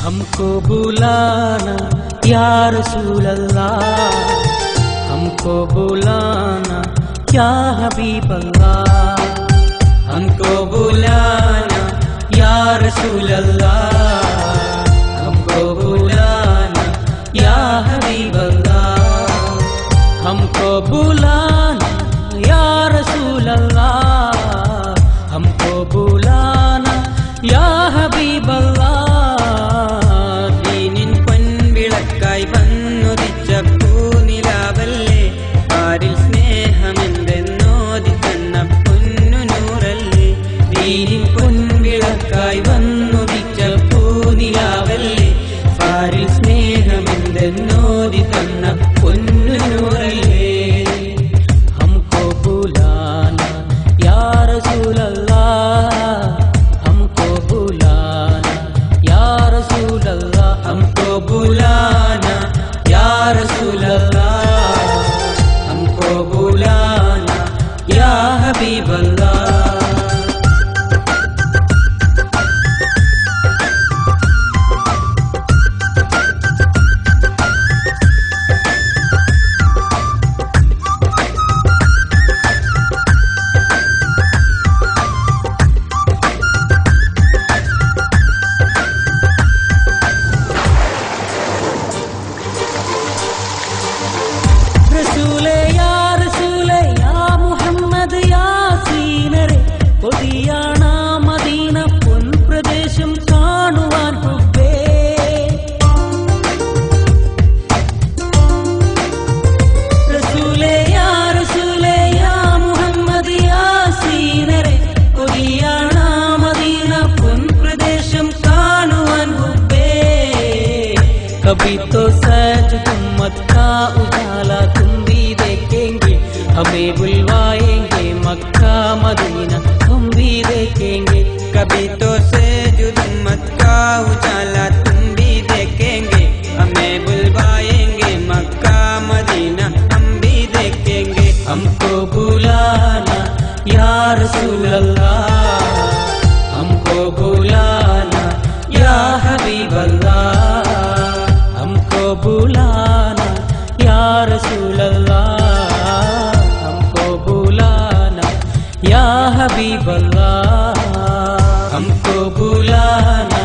हमको बुलाना या रसूल अल्लाह, हमको बुलाना या हबीब अल्लाह, हमको बुलाना या रसूल अल्लाह, हमको बुलाना या हबीब अल्लाह, हमको बुलाना या रसूल अल्लाह, हमको बुलाना या हबीब अल्लाह. हमको बुलाना या रसूल अल्लाह, हमको बुलाना या रसूल अल्लाह, हमको बुलाना या रसूल अल्लाह, हमको बुलाना या हबीब अल्लाह. कभी तो सच उम्मत का उजाला तुम भी देखेंगे, हमें बुलवाएंगे मक्का मदीना हम भी देखेंगे. कभी तो सच उम्मत का उजाला तुम भी देखेंगे, हमें बुलवाएंगे मक्का मदीना हम भी देखेंगे. हमको बुलाना या रसूल अल्लाह, हमको बुलाना या हबीब अल्लाह, हमको बुलाना या रसूल अल्लाह, हमको बुलाना या हबीब अल्लाह, हमको बुलाना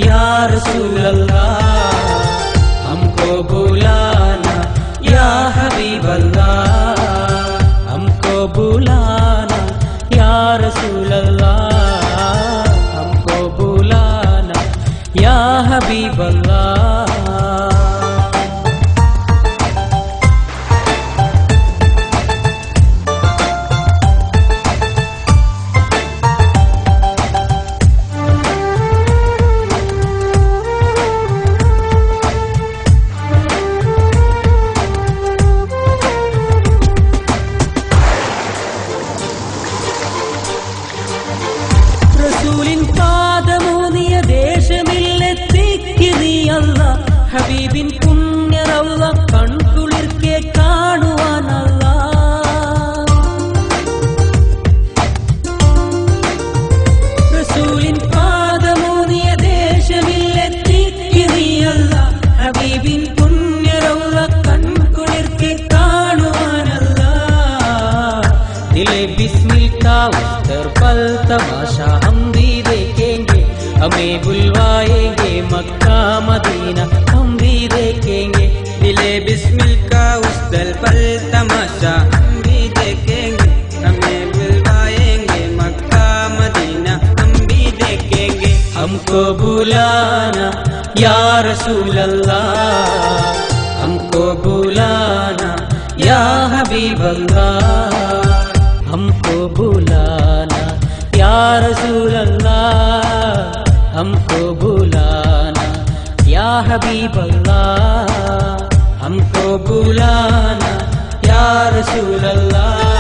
या रसूल अल्लाह, हमको बुलाना या हबीब अल्लाह, हमको बुलाना या रसूल अल्लाह, हमको बुलाना या हबीब अल्लाह. റസൂലിൻ പാദമൂന്നിയ ദേശമില്ലെത്തിക്ക് നീ അല്ലാ, ഹബീബിൻ പുണ്യ റൗള കൺകുളിർക്കെ കാണുവാനല്ലാ. റസൂലിൻ പാദമൂന്നിയ ദേശമില്ലെത്തിക്ക് നീ അല്ലാ, ഹബീബിൻ പുണ്യ റൗള കൺകുളിർക്കെ കാണുവാനല്ലാ. दिले बिस्मिल का उस्तर पल तमाशा हम भी देखेंगे, हमें बुलवाएंगे मक्का मदीना हम भी देखेंगे. दिले बिस्मिल का उस्तर पल तमाशा हम भी देखेंगे, हमें बुलवाएंगे मक्का मदीना हम भी देखेंगे. हमको बुलाना या रसूल अल्लाह, हमको बुलाना या हबीब अल्लाह, हमको बुलाना या रसूल अल्लाह, हमको बुलाना या हबीब अल्लाह हमको बुलाना या रसूल अल्लाह।